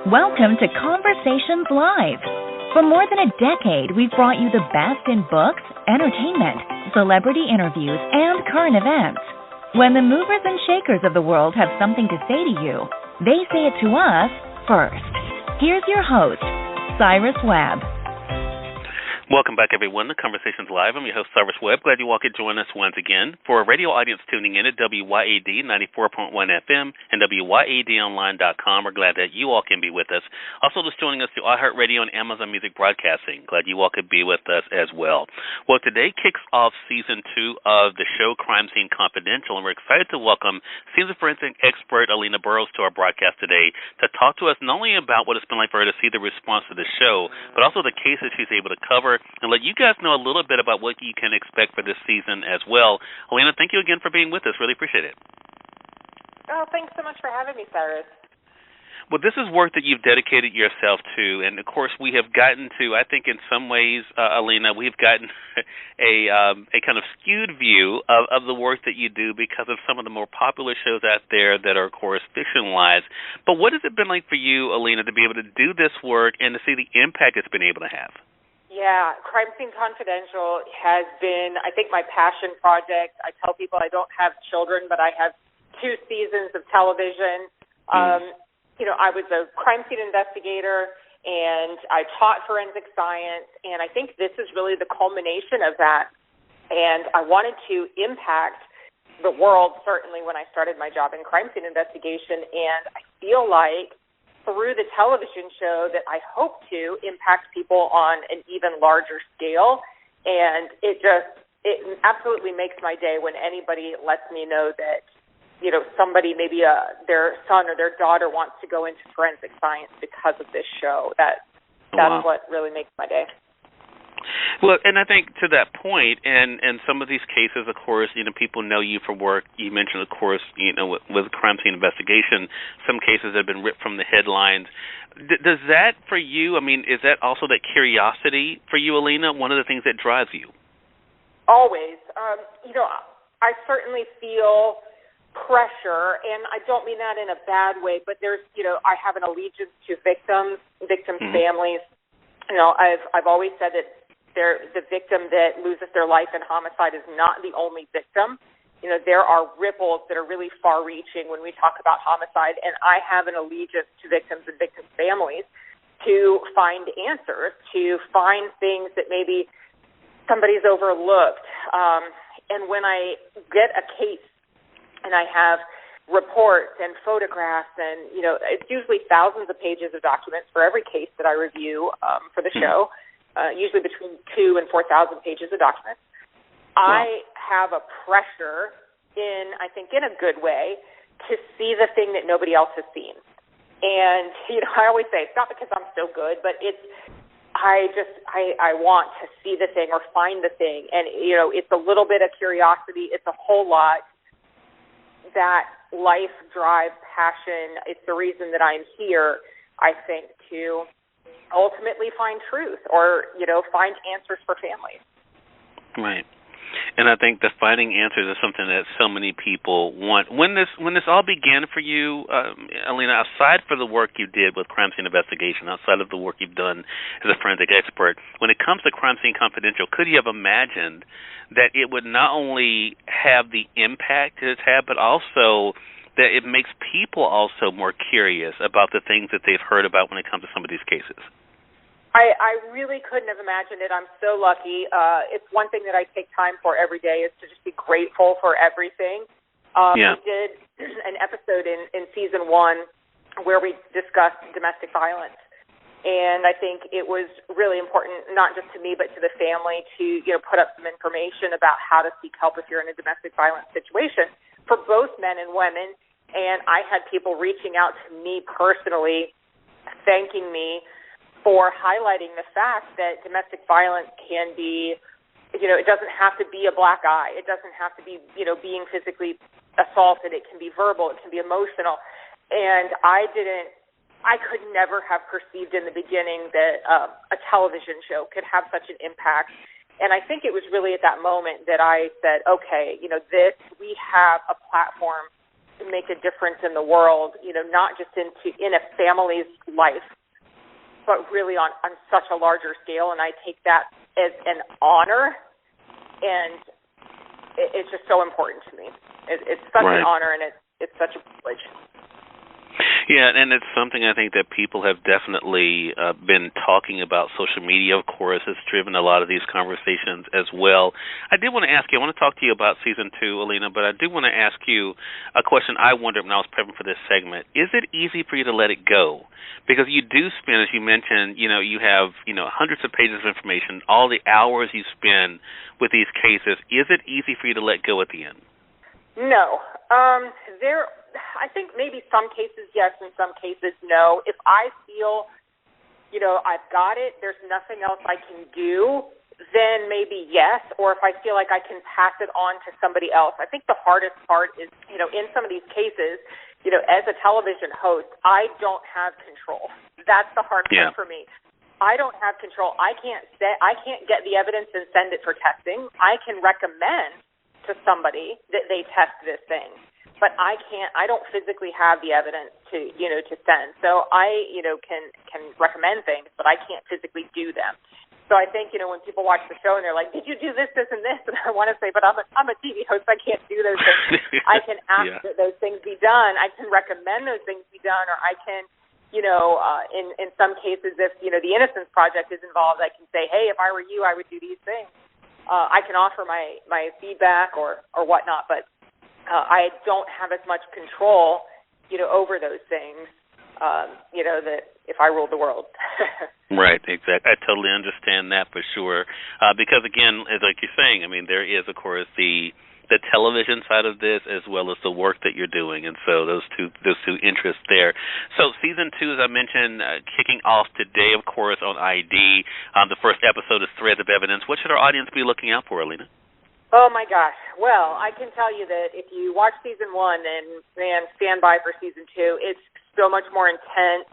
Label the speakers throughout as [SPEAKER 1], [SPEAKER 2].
[SPEAKER 1] Welcome to Conversations Live. For more than a decade, we've brought you the best in books, entertainment, celebrity interviews, and current events. When the movers and shakers of the world have something to say to you, they say it to us first. Here's your host, Cyrus Webb.
[SPEAKER 2] Welcome back, everyone, to Conversations Live. I'm your host, Cyrus Webb. Glad you all could join us once again. For a radio audience tuning in at WYAD 94.1 FM and WYADonline.com, we're glad that you all can be with us. Also, just joining us through iHeartRadio and Amazon Music Broadcasting. Glad you all could be with us as well. Well, today kicks off Season 2 of the show Crime Scene Confidential, and we're excited to welcome seasoned forensic expert Alina Burroughs to our broadcast today to talk to us not only about what it's been like for her to see the response to the show, but also the cases she's able to cover, and let you guys know a little bit about what you can expect for this season as well. Alina, thank you again for being with us. Really appreciate it.
[SPEAKER 3] Oh, thanks so much for having me, Cyrus.
[SPEAKER 2] Well, this is work that you've dedicated yourself to, and, of course, we have gotten to, I think in some ways, Alina, we've gotten a kind of skewed view of the work that you do because of some of the more popular shows out there that are, of course, fictionalized. But what has it been like for you, Alina, to be able to do this work and to see the impact it's been able to have?
[SPEAKER 3] Yeah, Crime Scene Confidential has been, I think, my passion project. I tell people I don't have children, but I have 2 seasons of television. I was a crime scene investigator, and I taught forensic science, and I think this is really the culmination of that. And I wanted to impact the world, certainly when I started my job in crime scene investigation, and I feel like through the television show that I hope to impact people on an even larger scale. And it absolutely makes my day when anybody lets me know that, somebody, maybe their son or their daughter wants to go into forensic science because of this show. That's
[SPEAKER 2] wow.
[SPEAKER 3] What really makes my day.
[SPEAKER 2] Well, and I think to that point, and some of these cases, of course, people know you for work. You mentioned, of course, with crime scene investigation, some cases have been ripped from the headlines. Does that, for you, is that also that curiosity for you, Alina, one of the things that drives you?
[SPEAKER 3] Always. I certainly feel pressure, and I don't mean that in a bad way, but there's, I have an allegiance to victims' families. I've always said that the victim that loses their life in homicide is not the only victim. There are ripples that are really far-reaching when we talk about homicide, and I have an allegiance to victims and victims' families to find answers, to find things that maybe somebody's overlooked. And when I get a case and I have reports and photographs and, it's usually thousands of pages of documents for every case that I review for the show, usually between 2,000 and 4,000 pages of documents. Wow. I have a pressure in a good way, to see the thing that nobody else has seen. And, I always say it's not because I'm so good, but I want to see the thing or find the thing. And, it's a little bit of curiosity. It's a whole lot. That life drive, passion, it's the reason that I'm here, I think, to ultimately find truth or, find answers for families.
[SPEAKER 2] Right. And I think the finding answers is something that so many people want. When this all began for you, Alina, aside for the work you did with crime scene investigation, outside of the work you've done as a forensic expert, when it comes to Crime Scene Confidential, could you have imagined that it would not only have the impact it's had, but also that it makes people also more curious about the things that they've heard about when it comes to some of these cases?
[SPEAKER 3] I really couldn't have imagined it. I'm so lucky. It's one thing that I take time for every day is to just be grateful for everything. We did an episode in Season 1 where we discussed domestic violence. And I think it was really important, not just to me, but to the family to, put up some information about how to seek help if you're in a domestic violence situation for both men and women. And I had people reaching out to me personally, thanking me for highlighting the fact that domestic violence can be, it doesn't have to be a black eye. It doesn't have to be, being physically assaulted. It can be verbal. It can be emotional. And I could never have perceived in the beginning that a television show could have such an impact. And I think it was really at that moment that I said, okay, we have a platform make a difference in the world, not just in a family's life, but really on such a larger scale. And I take that as an honor, and it's just so important to me. It's such an honor, and it's such a privilege.
[SPEAKER 2] Yeah, and it's something I think that people have definitely been talking about. Social media, of course, has driven a lot of these conversations as well. I did want to ask you, I want to talk to you about Season 2, Alina, but I do want to ask you a question I wondered when I was prepping for this segment. Is it easy for you to let it go? Because you do spend, as you mentioned, you have hundreds of pages of information, all the hours you spend with these cases. Is it easy for you to let go at the end?
[SPEAKER 3] No. I think maybe some cases yes, and some cases no. If I feel, I've got it, there's nothing else I can do, then maybe yes. Or if I feel like I can pass it on to somebody else. I think the hardest part is, in some of these cases, as a television host, I don't have control. That's the hard part for me. I don't have control. I can't get the evidence and send it for testing. I can recommend to somebody that they test this thing, but I don't physically have the evidence to send. So I can recommend things, but I can't physically do them. So I think when people watch the show and they're like, did you do this, this, and this? And I want to say, but I'm a TV host, I can't do those things. I can ask that those things be done. I can recommend those things be done, or I can in some cases, if the Innocence Project is involved, I can say, hey, if I were you, I would do these things. I can offer my feedback or whatnot, but I don't have as much control, over those things, that if I ruled the world.
[SPEAKER 2] Right, exactly. I totally understand that for sure. Because again, as like you're saying, I mean, there is, of course, the television side of this as well as the work that you're doing, and so those two interests there. So Season 2, as I mentioned, kicking off today, of course, on ID. The first episode is Threads of Evidence. What should our audience be looking out for, Alina?
[SPEAKER 3] Oh, my gosh. Well, I can tell you that if you watch Season 1 and stand by for Season 2, it's so much more intense.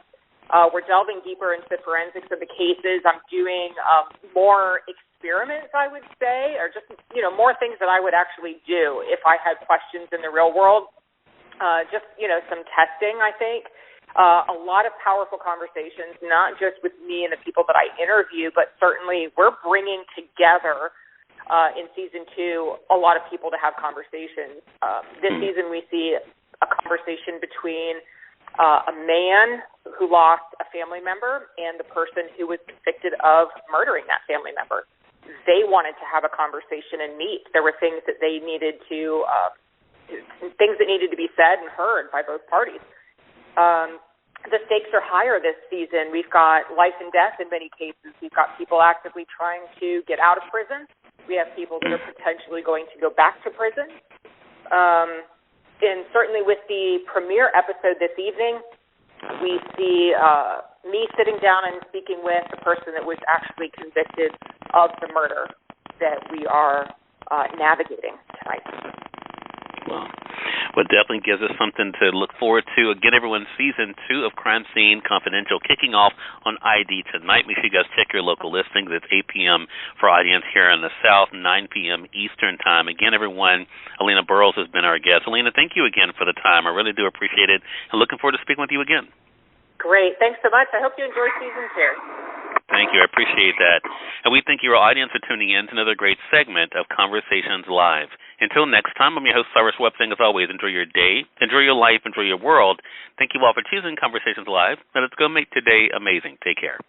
[SPEAKER 3] We're delving deeper into the forensics of the cases. I'm doing more experiments, I would say, or just, more things that I would actually do if I had questions in the real world. Just, some testing, I think. A lot of powerful conversations, not just with me and the people that I interview, but certainly we're bringing together in Season 2 a lot of people to have conversations. This season we see a conversation between a man who lost a family member and the person who was convicted of murdering that family member. They wanted to have a conversation and meet. There were things that they needed to be said and heard by both parties. The stakes are higher this season. We've got life and death in many cases. We've got people actively trying to get out of prison. We have people that are potentially going to go back to prison. And certainly with the premiere episode this evening, we see me sitting down and speaking with the person that was actually convicted of the murder that we are navigating tonight.
[SPEAKER 2] Well, it definitely gives us something to look forward to. Again, everyone, Season 2 of Crime Scene Confidential kicking off on ID tonight. Make sure you guys check your local listings. It's 8 p.m. for audience here in the South, 9 p.m. Eastern Time. Again, everyone, Alina Burroughs has been our guest. Alina, thank you again for the time. I really do appreciate it, and looking forward to speaking with you again.
[SPEAKER 3] Great. Thanks so much. I hope you enjoy Season 2.
[SPEAKER 2] Thank you. I appreciate that. And we thank your audience for tuning in to another great segment of Conversations Live. Until next time, I'm your host, Cyrus Webb, saying as always, enjoy your day, enjoy your life, enjoy your world. Thank you all for choosing Conversations Live. Now let's go make today amazing. Take care.